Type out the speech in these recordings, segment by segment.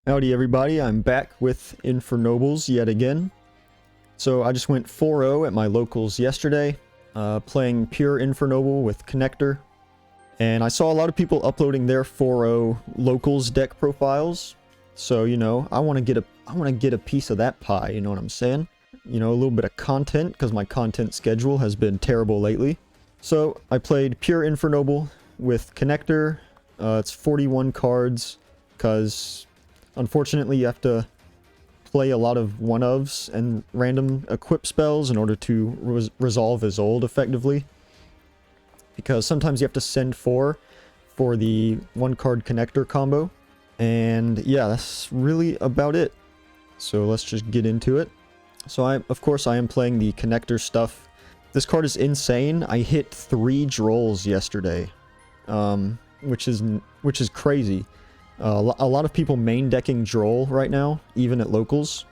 Howdy everybody, I'm back with Infernobles yet again. So I just went 4-0 at my locals yesterday, playing pure Infernoble with Connector. And I saw a lot of people uploading their 4-0 locals deck profiles. So, you know, I want to get a piece of that pie, you know what I'm saying? You know, a little bit of content, because my content schedule has been terrible lately. So I played pure Infernoble with Connector. It's 41 cards, because unfortunately you have to play a lot of one-ofs and random equip spells in order to resolve as old effectively. Because sometimes you have to send 4 for the 1-card Connector combo. And yeah, that's really about it. So let's just get into it. So of course I am playing the Connector stuff. This card is insane. I hit 3 Drolls yesterday, which is crazy. A lot of people main decking Droll right now, even at locals.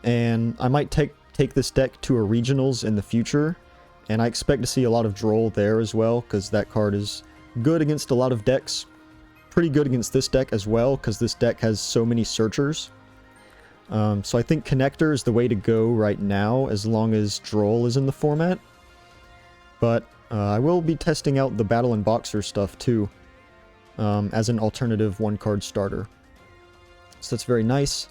And I might take this deck to a regionals in the future. And I expect to see a lot of Droll there as well, because that card is good against a lot of decks. Pretty good against this deck as well, because this deck has so many searchers. So I think Connector is the way to go right now, as long as Droll is in the format. But I will be testing out the Battle and Boxer stuff too, as an alternative 1-card starter. So that's very nice.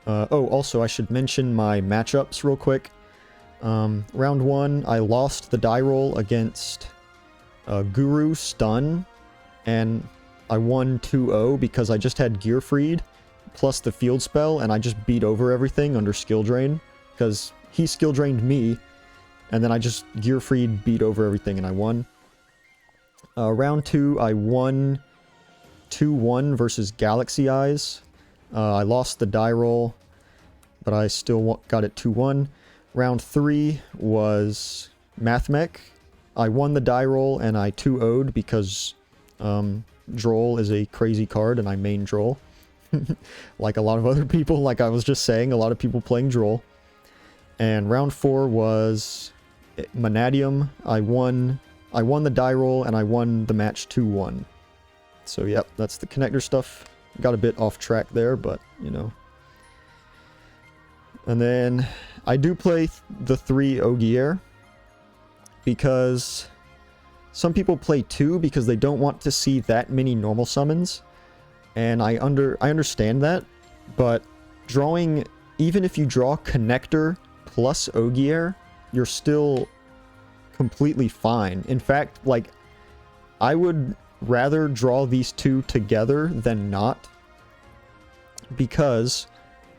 Oh, also I should mention my matchups real quick. Round 1, I lost the die roll against Guru Stun, and I won 2-0 because I just had Gearfried plus the field spell, and I just beat over everything under skill drain, because he skill drained me, and then I just Gearfried beat over everything and I won. Round 2, I won 2-1 versus Galaxy Eyes. I lost the die roll, but I still got it 2-1. Round 3 was Mathmech. I won the die roll and I 2-0'd because Droll is a crazy card and I main Droll. Like a lot of other people, like I was just saying, a lot of people playing Droll. And round 4 was Manadium. I won the die roll and I won the match 2-1. So yep, that's the Connector stuff. Got a bit off track there, but you know. And then I do play the 3 Ogier, because some people play 2 because they don't want to see that many normal summons. And I understand that, but drawing, even if you draw Connector plus Ogier, you're still completely fine. In fact, like, I would rather draw these 2 together than not, because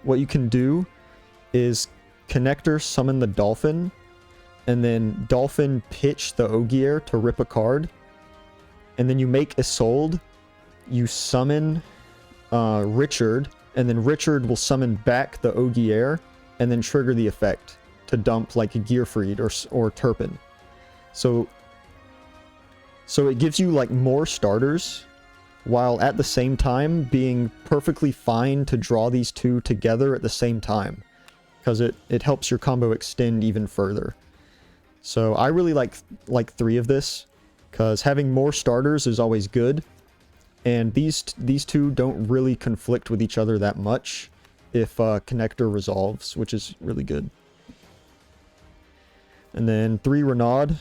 what you can do is Connector summon the Dolphin, and then Dolphin pitch the Ogier to rip a card, and then you make Isolde, you summon Richard, and then Richard will summon back the Ogier, and then trigger the effect to dump like a Gearfried or Turpin. So it gives you like more starters, while at the same time being perfectly fine to draw these 2 together at the same time, because it helps your combo extend even further. So I really like 3 of this, because having more starters is always good, and these 2 don't really conflict with each other that much if Connector resolves, which is really good. And then 3 Renaud.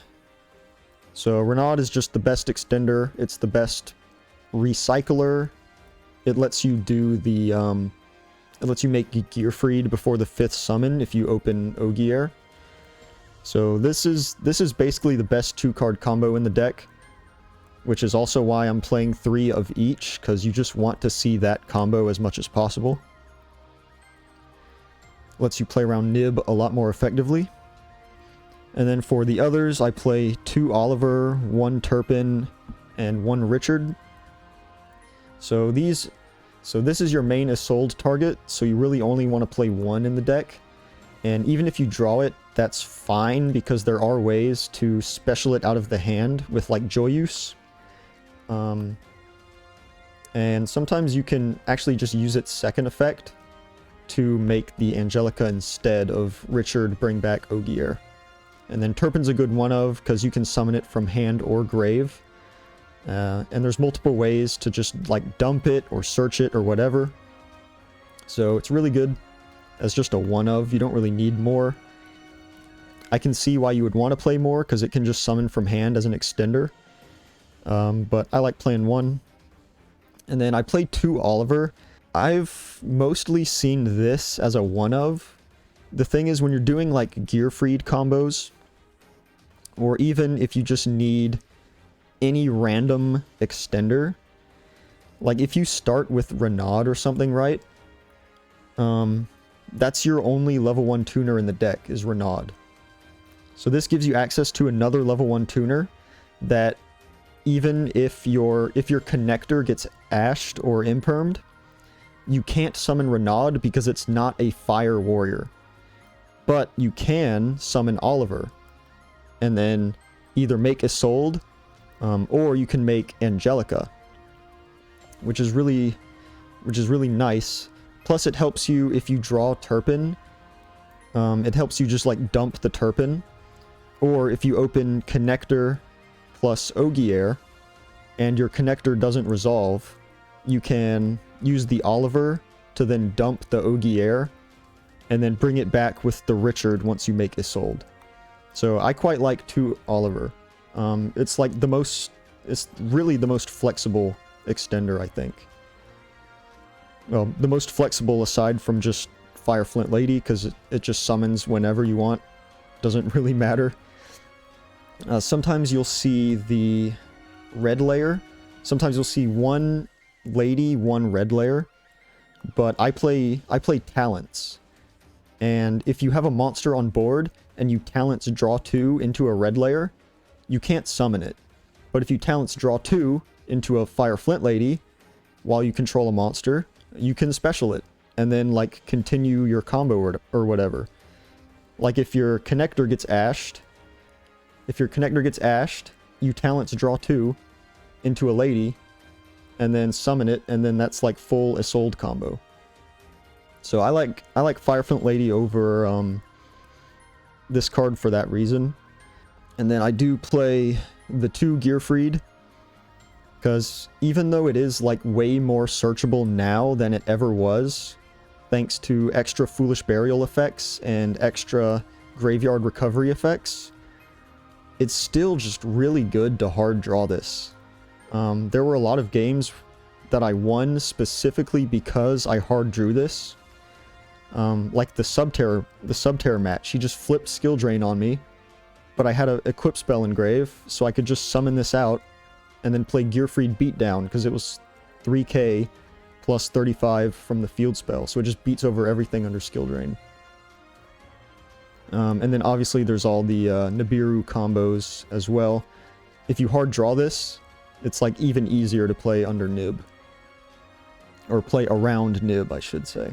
So Renaud is just the best extender. It's the best recycler. It lets you do the it lets you make Gearfried before the 5th summon if you open Ogier. So this is basically the best 2-card combo in the deck, which is also why I'm playing 3 of each, because you just want to see that combo as much as possible. Lets you play around Nib a lot more effectively. And then for the others, I play 2 Oliver, 1 Turpin, and 1 Richard. So this is your main Isolde target, so you really only want to play 1 in the deck. And even if you draw it, that's fine, because there are ways to special it out of the hand with like Joyous. And sometimes you can actually just use its second effect to make the Angelica instead of Richard bring back Ogier. And then Turpin's a good one of, because you can summon it from hand or grave. And there's multiple ways to just like dump it or search it or whatever. So it's really good as just a one of. You don't really need more. I can see why you would want to play more, because it can just summon from hand as an extender. But I like playing one. And then I played 2 Oliver. I've mostly seen this as a one of. The thing is, when you're doing like gear freed combos, or even if you just need any random extender, like if you start with Renaud or something, right? That's your only level 1 tuner in the deck, is Renaud. So this gives you access to another level 1 tuner that even if your connector gets ashed or impermed, you can't summon Renaud because it's not a fire warrior. But you can summon Oliver and then either make Isolde, or you can make Angelica, which is really nice. Plus it helps you if you draw Turpin. It helps you just like dump the Turpin. Or if you open Connector plus Ogier and your Connector doesn't resolve, you can use the Oliver to then dump the Ogier and then bring it back with the Richard once you make Isolde. So I quite like 2 Oliver. It's like it's really the most flexible extender, I think. Well, the most flexible aside from just Fire Flint Lady, because it just summons whenever you want. Doesn't really matter. Sometimes you'll see the red layer. Sometimes you'll see 1 lady, 1 red layer. But I play talents. And if you have a monster on board and you talents draw 2 into a red layer, you can't summon it. But if you talents draw 2 into a Fire Flint Lady while you control a monster, you can special it and then like continue your combo or whatever. Like if your connector gets ashed, you talents draw 2 into a lady and then summon it, and then that's like full Isolde combo. So I like Fireflint Lady over this card for that reason. And then I do play the 2 Gearfried, because even though it is like way more searchable now than it ever was, thanks to extra Foolish Burial effects and extra Graveyard Recovery effects, it's still just really good to hard draw this. There were a lot of games that I won specifically because I hard drew this. Like the Subterror match, he just flipped Skill Drain on me, but I had an Equip Spell engrave, so I could just summon this out and then play Gearfried Beatdown, because it was 3k plus 35 from the field spell, so it just beats over everything under Skill Drain. And then obviously there's all the Nibiru combos as well. If you hard draw this, it's like even easier to play under Nib. Or play around Nib, I should say.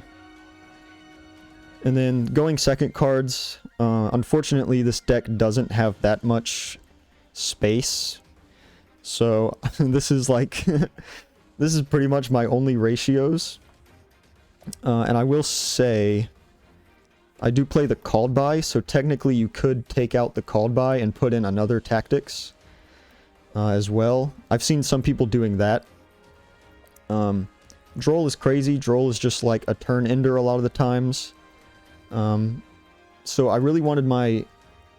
And then going second cards, unfortunately this deck doesn't have that much space. So this is like, this is pretty much my only ratios. And I will say, I do play the Called By, so technically you could take out the Called By and put in another Tactics as well. I've seen some people doing that. Droll is crazy. Droll is just like a turn ender a lot of the times. So I really wanted my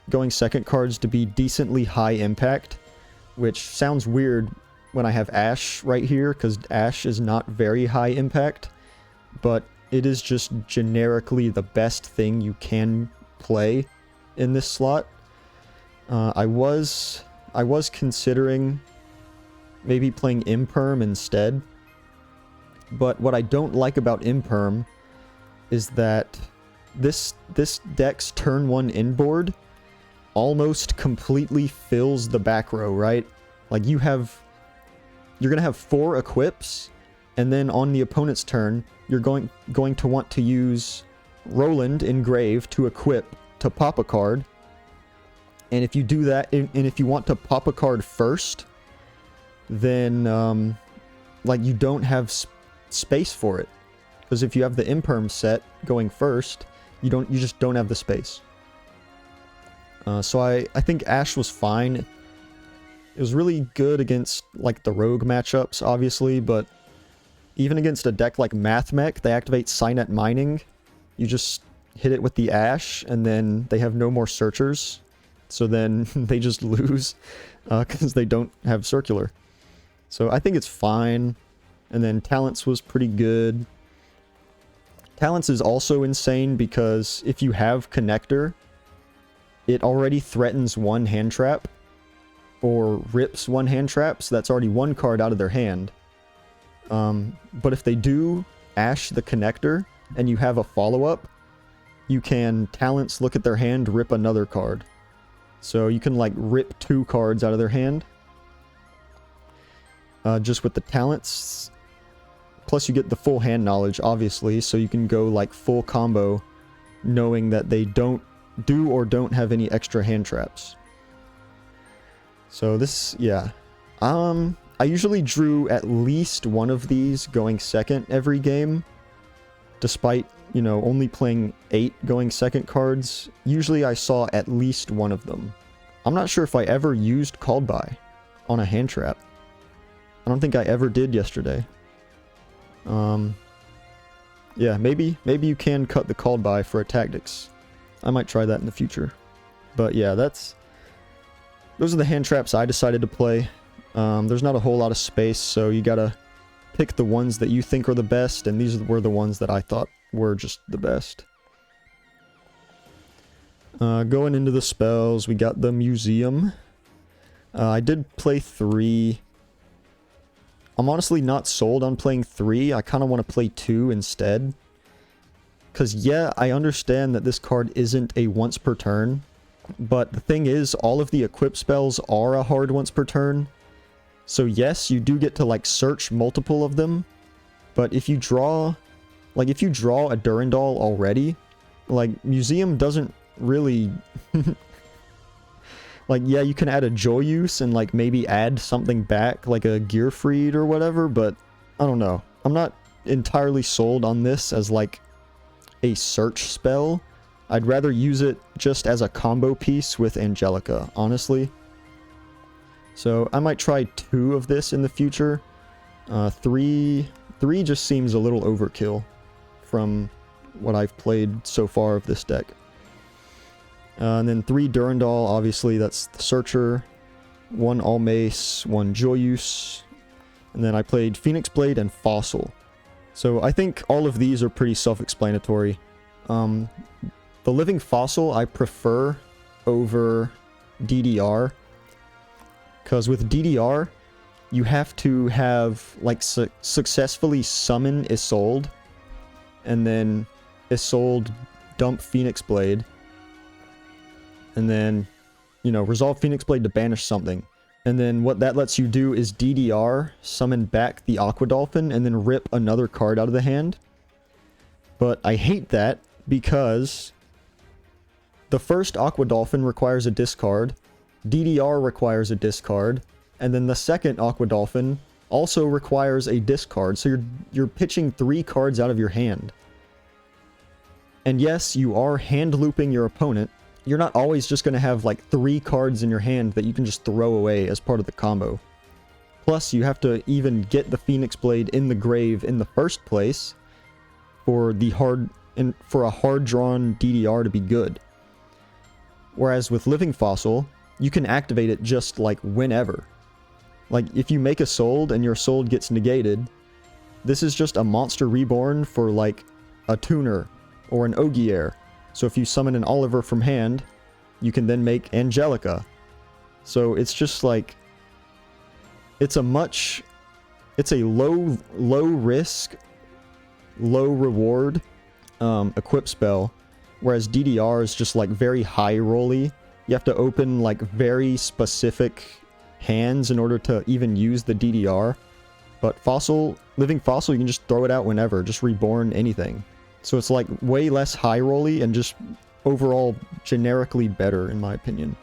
going second cards to be decently high impact, which sounds weird when I have Ash right here, because Ash is not very high impact, but it is just generically the best thing you can play in this slot. I was considering maybe playing Imperm instead, but what I don't like about Imperm is that this deck's turn 1 inboard almost completely fills the back row, right? Like you're gonna have 4 equips, and then on the opponent's turn, you're going to want to use Roland Engrave to equip to pop a card. And if you do that, and if you want to pop a card first, then like you don't have space for it, because if you have the Imperm set going first, you just don't have the space. So I think Ash was fine. It was really good against like the rogue matchups, obviously, but even against a deck like Mathmech, they activate Signet Mining. You just hit it with the Ash, and then they have no more searchers. So then they just lose because they don't have Circular. So I think it's fine. And then Talents was pretty good. Talents is also insane because if you have Connector, it already threatens one hand trap or rips one hand trap, so that's already one card out of their hand. But if they do Ash the Connector and you have a follow-up, you can Talents, look at their hand, rip another card. So you can like rip 2 cards out of their hand just with the Talents. Plus you get the full hand knowledge, obviously, so you can go like full combo knowing that they don't have any extra hand traps. So this, yeah. I usually drew at least one of these going second every game. Despite, you know, only playing 8 going second cards, usually I saw at least one of them. I'm not sure if I ever used Called By on a hand trap. I don't think I ever did yesterday. Yeah, maybe you can cut the Called By for a tactics. I might try that in the future. But yeah, those are the hand traps I decided to play. There's not a whole lot of space, so you gotta pick the ones that you think are the best, and these were the ones that I thought were just the best. Going into the spells, we got the Museum. I did play 3. I'm honestly not sold on playing 3. I kind of want to play 2 instead. Because yeah, I understand that this card isn't a once per turn. But the thing is, all of the equip spells are a hard once per turn. So yes, you do get to like search multiple of them. But if you draw a Durandal already, like Museum doesn't really... Like, yeah, you can add a Joyous and, like, maybe add something back, like a Gearfried or whatever, but I don't know. I'm not entirely sold on this as, like, a search spell. I'd rather use it just as a combo piece with Angelica, honestly. So, I might try 2 of this in the future. 3 just seems a little overkill from what I've played so far of this deck. And then 3 Durandal, obviously that's the Searcher, 1 All Mace, 1 Joyous, and then I played Phoenix Blade and Fossil. So I think all of these are pretty self-explanatory. The Living Fossil I prefer over DDR, because with DDR, you have to have, like, successfully summon Isolde, and then Isolde dump Phoenix Blade, and then, you know, resolve Phoenix Blade to banish something. And then what that lets you do is DDR, summon back the Aqua Dolphin, and then rip another card out of the hand. But I hate that because the first Aqua Dolphin requires a discard, DDR requires a discard, and then the second Aqua Dolphin also requires a discard. So you're pitching 3 cards out of your hand. And yes, you are hand looping your opponent. You're not always just going to have like 3 cards in your hand that you can just throw away as part of the combo. Plus, you have to even get the Phoenix Blade in the grave in the first place for a hard-drawn DDR to be good. Whereas with Living Fossil, you can activate it just like whenever. Like if you make a Sold and your Sold gets negated, this is just a monster reborn for like a Tuner or an Ogier. So if you summon an Oliver from hand, you can then make Angelica. So it's just like, it's a low risk, low reward equip spell, whereas DDR is just like very high rolly. You have to open like very specific hands in order to even use the DDR. But Living Fossil, you can just throw it out whenever, just reborn anything. So it's like way less high rolly and just overall generically better in my opinion.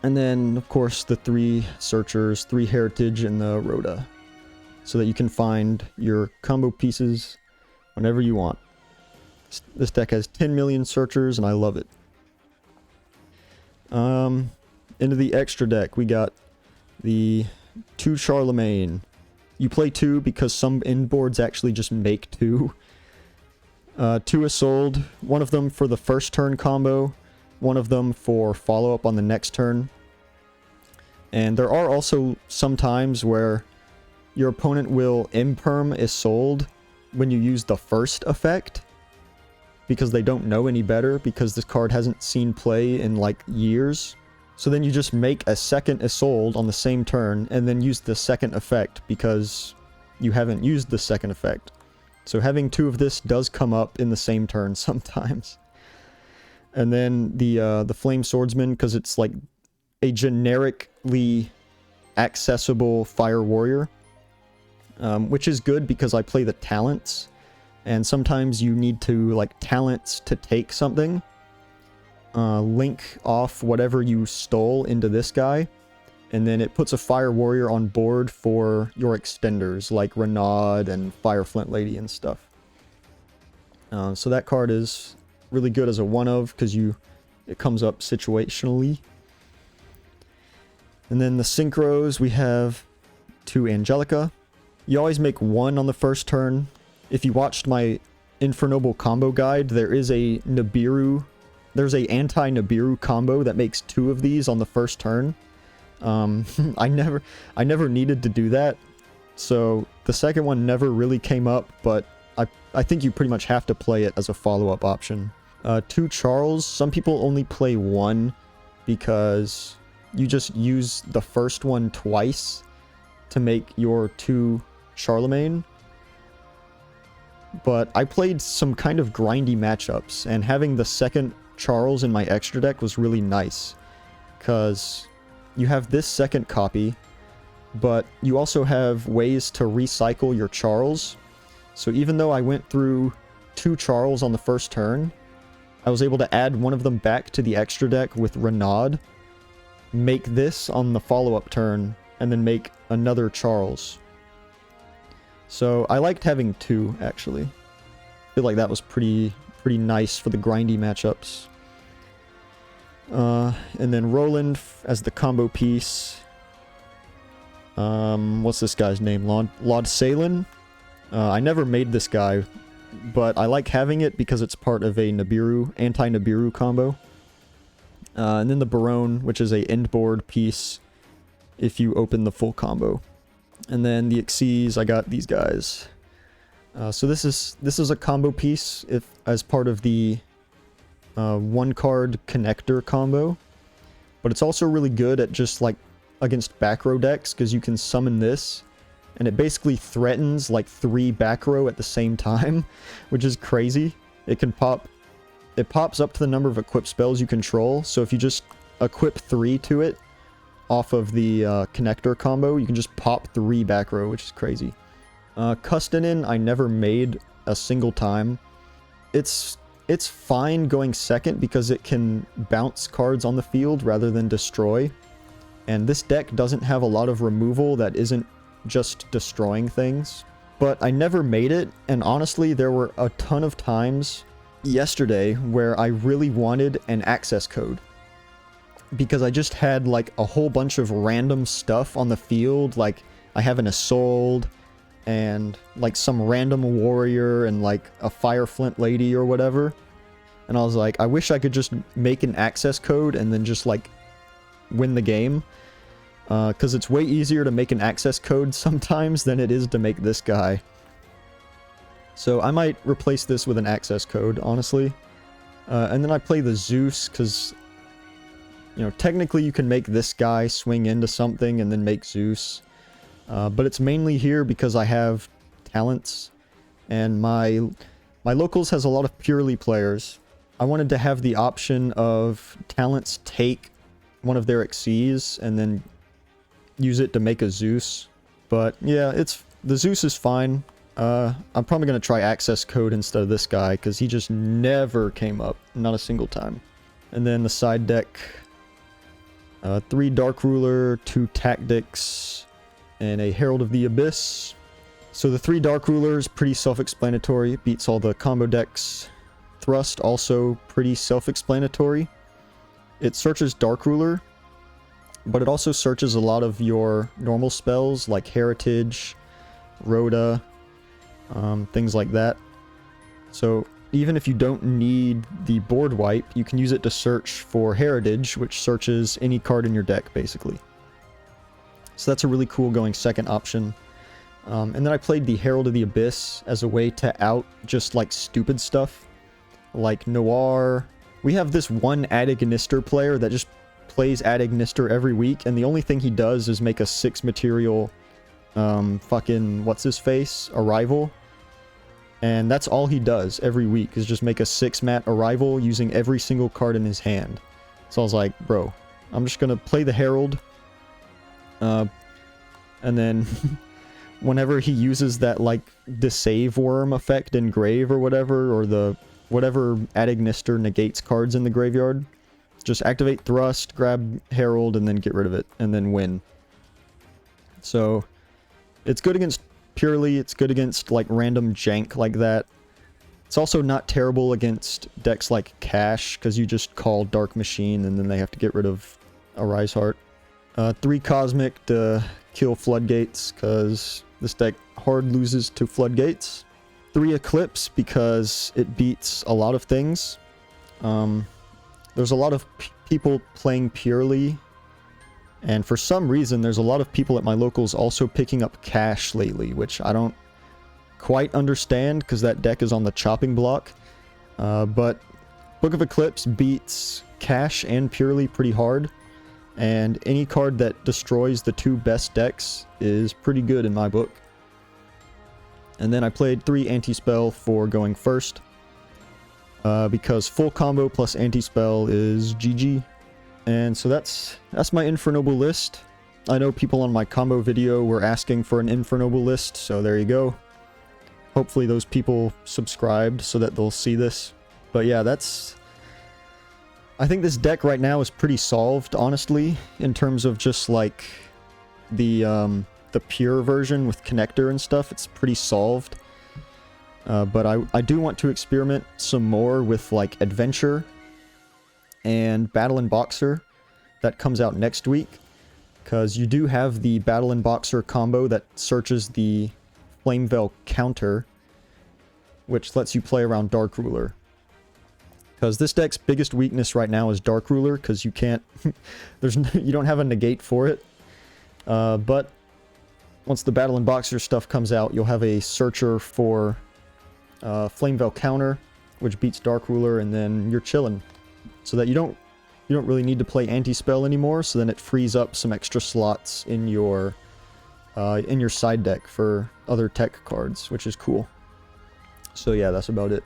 And then of course the 3 Searchers, 3 Heritage, and the Rhoda. So that you can find your combo pieces whenever you want. This deck has 10 million Searchers and I love it. Into the extra deck we got the 2 Charlemagne, You play 2 because some inboards actually just make 2. 2 is sold, one of them for the first turn combo, one of them for follow-up on the next turn. And there are also some times where your opponent will imperm is sold when you use the first effect, because they don't know any better, because this card hasn't seen play in like years. So then you just make a second Isolde on the same turn, and then use the second effect, because you haven't used the second effect. So having 2 of this does come up in the same turn sometimes. And then the Flame Swordsman, because it's like a generically accessible Fire Warrior. Which is good because I play the talents. And sometimes you need to, like, talents to take something. Link off whatever you stole into this guy, and then it puts a Fire Warrior on board for your extenders, like Renaud and Fire Flint Lady and stuff. So that card is really good as a one-of, because it comes up situationally. And then the Synchros, we have 2 Angelica. You always make 1 on the first turn. If you watched my Infernoble combo guide, there is a Nibiru. There's a anti-Nibiru combo that makes 2 of these on the first turn. I never needed to do that, so the second one never really came up, but I think you pretty much have to play it as a follow-up option. 2 Charles, some people only play 1 because you just use the first one twice to make your 2 Charlemagne. But I played some kind of grindy matchups, and having the second Charles in my extra deck was really nice, because you have this second copy, but you also have ways to recycle your Charles. So even though I went through 2 Charles on the first turn, I was able to add one of them back to the extra deck with Renaud, make this on the follow-up turn, and then make another Charles. So I liked having 2, actually. I feel like that was pretty nice for the grindy matchups. And then Roland as the combo piece. What's this guy's name? Lord Salen? I never made this guy, but I like having it because it's part of a Nibiru, anti-Nibiru combo. And then the Barone, which is a end board piece if you open the full combo. And then the Xyz, I got these guys. So this is a combo piece as part of the 1-card connector combo. But it's also really good at just like against back row decks, because you can summon this and it basically threatens like 3 back row at the same time, which is crazy. It pops up to the number of equipped spells you control, so if you just equip 3 to it off of the connector combo, you can just pop 3 back row, which is crazy. Custonin, I never made a single time. It's fine going second because it can bounce cards on the field rather than destroy. And this deck doesn't have a lot of removal that isn't just destroying things. But I never made it, and honestly, there were a ton of times yesterday where I really wanted an access code, because I just had like a whole bunch of random stuff on the field. Like I have an Isolde and like some random warrior and like a Fire Flint Lady or whatever. And I was like, I wish I could just make an access code and then just like win the game. Because it's way easier to make an access code sometimes than it is to make this guy. So I might replace this with an access code, honestly. And then I play the Zeus, because, you know, technically you can make this guy swing into something and then make Zeus. But it's mainly here because I have talents. And my locals has a lot of purely players. I wanted to have the option of talents take one of their Xyz and then use it to make a Zeus. But yeah, the Zeus is fine. I'm probably going to try access code instead of this guy, because he just never came up. Not a single time. And then the side deck. 3 Dark Ruler, 2 Tactics, and a Herald of the Abyss. So the 3 Dark Rulers, pretty self-explanatory. Beats all the combo decks. Thrust, also pretty self-explanatory. It searches Dark Ruler, but it also searches a lot of your normal spells, like Heritage, Rhoda, things like that. So even if you don't need the board wipe, you can use it to search for Heritage, which searches any card in your deck, basically. So that's a really cool going second option. And then I played the Herald of the Abyss as a way to out just like stupid stuff, like Noir. We have this one Adignister player that just plays Adignister every week, and the only thing he does is make a 6 material fucking what's-his-face Arrival. And that's all he does every week, is just make a 6-mat Arrival using every single card in his hand. So I was like, bro, I'm just gonna play the Herald. And then whenever he uses that, like, Disave Worm effect in Grave or whatever, or the whatever Adignister negates cards in the graveyard, just activate Thrust, grab Herald, and then get rid of it, and then win. So it's good against Purely, it's good against like random jank like that. It's also not terrible against decks like Cash, because you just call Dark Machine and then they have to get rid of Arise Heart. 3 Cosmic to kill Floodgates, because this deck hard loses to Floodgates. 3 Eclipse, because it beats a lot of things. There's a lot of people playing Purely, and for some reason there's a lot of people at my locals also picking up Cash lately, which I don't quite understand because that deck is on the chopping block. But Book of Eclipse beats Cash and Purely pretty hard, and any card that destroys the 2 best decks is pretty good in my book. And then I played 3 Anti-Spell for going first, because full combo plus Anti-Spell is GG. And so that's my Infernoble list. I know people on my combo video were asking for an Infernoble list, so there you go. Hopefully those people subscribed so that they'll see this. But yeah, I think this deck right now is pretty solved, honestly, in terms of just like the pure version with Connector and stuff. It's pretty solved. But I do want to experiment some more with like Adventure and Battle and Boxer. That comes out next week, because you do have the Battle and Boxer combo that searches the Flameveil counter, which lets you play around Dark Ruler. Because this deck's biggest weakness right now is Dark Ruler, because you can't you don't have a negate for it. But once the Battle and Boxer stuff comes out, you'll have a searcher for Flameveil counter, which beats Dark Ruler, and then you're chilling. So that you don't really need to play Anti-Spell anymore, so then it frees up some extra slots in your side deck for other tech cards, which is cool. So yeah, that's about it.